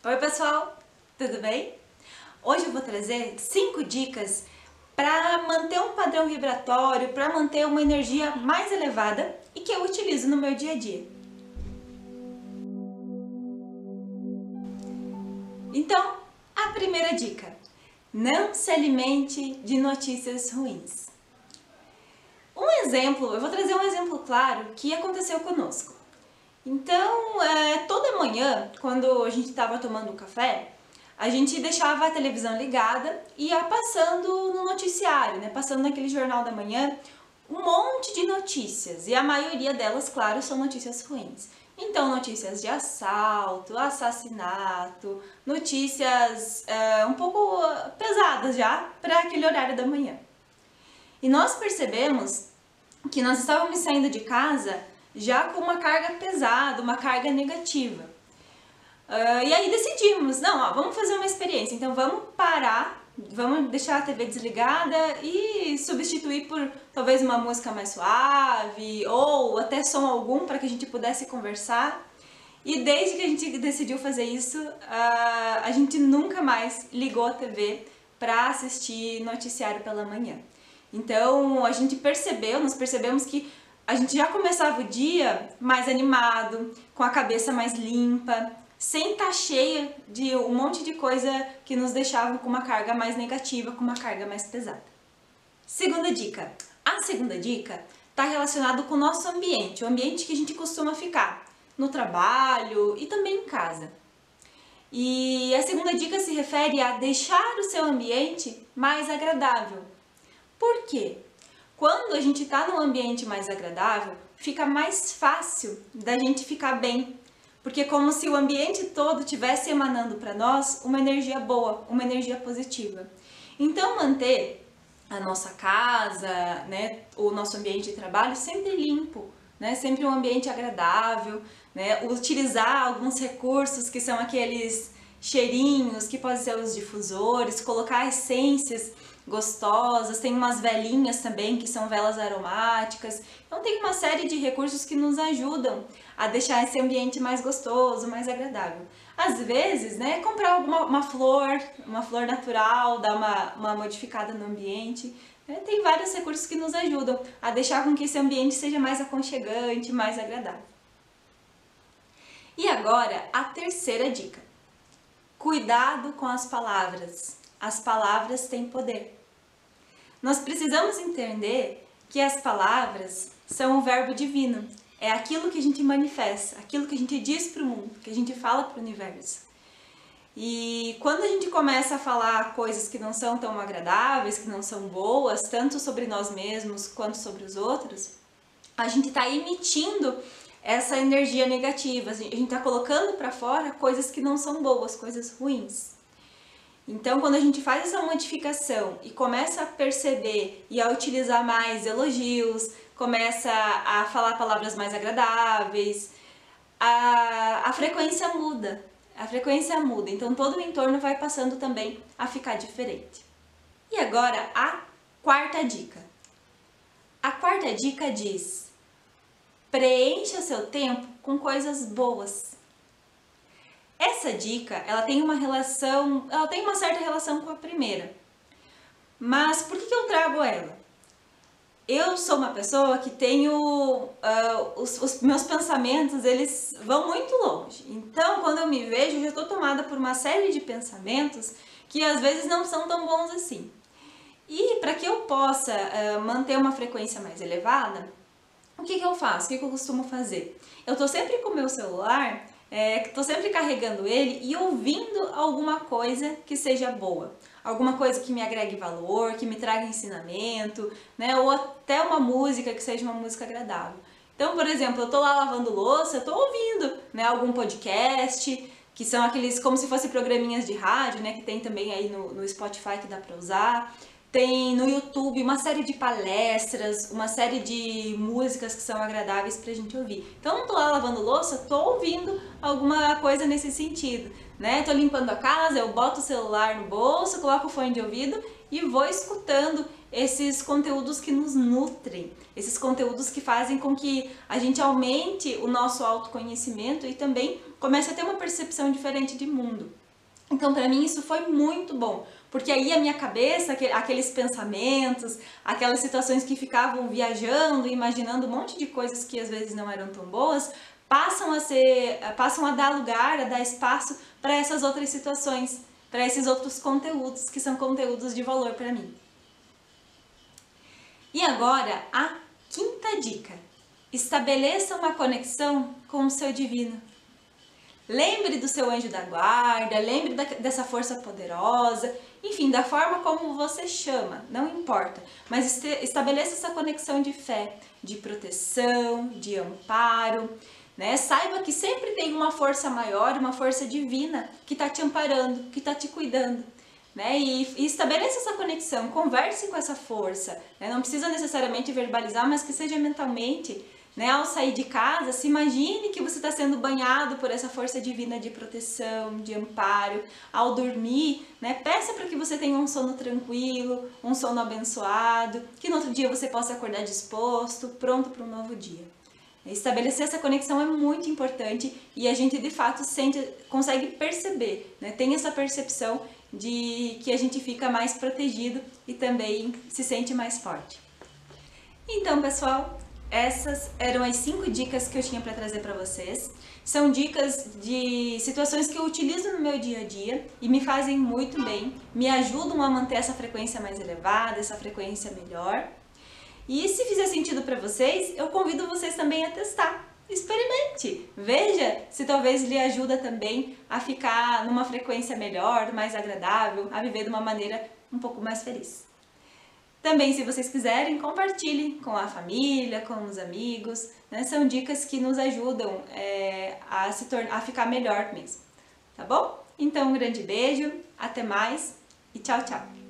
Oi pessoal, tudo bem? Hoje eu vou trazer 5 dicas para manter um padrão vibratório, para manter uma energia mais elevada e que eu utilizo no meu dia a dia. Então, a primeira dica: não se alimente de notícias ruins. Eu vou trazer um exemplo claro que aconteceu conosco. Então, toda manhã, quando a gente estava tomando um café, a gente deixava a televisão ligada e ia passando no noticiário, né? Passando naquele jornal da manhã, um monte de notícias. E a maioria delas, claro, são notícias ruins. Então, notícias de assalto, assassinato, notícias um pouco pesadas já para aquele horário da manhã. E nós percebemos que nós estávamos saindo de casa já com uma carga pesada, uma carga negativa. E aí decidimos, vamos fazer uma experiência, então vamos parar, vamos deixar a TV desligada e substituir por talvez uma música mais suave ou até som algum para que a gente pudesse conversar. E desde que a gente decidiu fazer isso, a gente nunca mais ligou a TV para assistir noticiário pela manhã. Então nós percebemos que a gente já começava o dia mais animado, com a cabeça mais limpa, sem estar cheia de um monte de coisa que nos deixava com uma carga mais negativa, com uma carga mais pesada. Segunda dica. A segunda dica está relacionada com o nosso ambiente, o ambiente que a gente costuma ficar, no trabalho e também em casa. E a segunda dica se refere a deixar o seu ambiente mais agradável. Por quê? Quando a gente está num ambiente mais agradável, fica mais fácil da gente ficar bem. Porque é como se o ambiente todo estivesse emanando para nós uma energia boa, uma energia positiva. Então manter a nossa casa, né, o nosso ambiente de trabalho sempre limpo, né, sempre um ambiente agradável, né, utilizar alguns recursos que são aqueles cheirinhos, que podem ser os difusores, colocar essências gostosas, tem umas velinhas também que são velas aromáticas. Então tem uma série de recursos que nos ajudam a deixar esse ambiente mais gostoso, mais agradável. Às vezes, né, comprar uma flor natural, dar uma modificada no ambiente. Né? Tem vários recursos que nos ajudam a deixar com que esse ambiente seja mais aconchegante, mais agradável. E agora, a terceira dica. Cuidado com as palavras. As palavras têm poder. Nós precisamos entender que as palavras são o verbo divino. É aquilo que a gente manifesta, aquilo que a gente diz para o mundo, que a gente fala para o universo. E quando a gente começa a falar coisas que não são tão agradáveis, que não são boas, tanto sobre nós mesmos quanto sobre os outros, a gente está emitindo essa energia negativa, a gente está colocando para fora coisas que não são boas, coisas ruins. Então, quando a gente faz essa modificação e começa a perceber e a utilizar mais elogios, começa a falar palavras mais agradáveis, a frequência muda. A frequência muda, então todo o entorno vai passando também a ficar diferente. E agora, a quarta dica. A quarta dica diz: preencha seu tempo com coisas boas. Essa dica, ela tem uma certa relação com a primeira. Mas por que eu trago ela? Eu sou uma pessoa que tenho os meus pensamentos, eles vão muito longe. Então, quando eu me vejo, eu já estou tomada por uma série de pensamentos que às vezes não são tão bons assim. E para que eu possa manter uma frequência mais elevada, o que eu faço? O que eu costumo fazer? Eu estou sempre com o meu celular, estou sempre carregando ele e ouvindo alguma coisa que seja boa. Alguma coisa que me agregue valor, que me traga ensinamento, né? Ou até uma música que seja uma música agradável. Então, por exemplo, eu estou lá lavando louça, eu estou ouvindo, né, algum podcast, que são aqueles como se fossem programinhas de rádio, né, que tem também aí no Spotify que dá para usar. Tem no YouTube uma série de palestras, uma série de músicas que são agradáveis pra gente ouvir. Então não tô lá lavando louça, tô ouvindo alguma coisa nesse sentido, né? Tô limpando a casa, eu boto o celular no bolso, coloco o fone de ouvido e vou escutando esses conteúdos que nos nutrem, esses conteúdos que fazem com que a gente aumente o nosso autoconhecimento e também comece a ter uma percepção diferente de mundo. Então, para mim, isso foi muito bom, porque aí a minha cabeça, aqueles pensamentos, aquelas situações que ficavam viajando, imaginando um monte de coisas que às vezes não eram tão boas, passam a dar lugar, a dar espaço para essas outras situações, para esses outros conteúdos, que são conteúdos de valor para mim. E agora, a quinta dica. Estabeleça uma conexão com o seu divino. Lembre do seu anjo da guarda, lembre dessa força poderosa, enfim, da forma como você chama, não importa. Mas estabeleça essa conexão de fé, de proteção, de amparo, né? Saiba que sempre tem uma força maior, uma força divina que está te amparando, que está te cuidando. Né? E estabeleça essa conexão, converse com essa força, né? Não precisa necessariamente verbalizar, mas que seja mentalmente. Né? Ao sair de casa, se imagine que você está sendo banhado por essa força divina de proteção, de amparo. Ao dormir, né? Peça para que você tenha um sono tranquilo, um sono abençoado, que no outro dia você possa acordar disposto, pronto para um novo dia. Estabelecer essa conexão é muito importante e a gente de fato consegue perceber, né? Tem essa percepção de que a gente fica mais protegido e também se sente mais forte. Então, pessoal, essas eram as 5 dicas que eu tinha para trazer para vocês. São dicas de situações que eu utilizo no meu dia a dia e me fazem muito bem, me ajudam a manter essa frequência mais elevada, essa frequência melhor. E se fizer sentido para vocês, eu convido vocês também a testar. Experimente! Veja se talvez lhe ajuda também a ficar numa frequência melhor, mais agradável, a viver de uma maneira um pouco mais feliz. Também, se vocês quiserem, compartilhem com a família, com os amigos, né? São dicas que nos ajudam a ficar melhor mesmo, tá bom? Então, um grande beijo, até mais e tchau, tchau!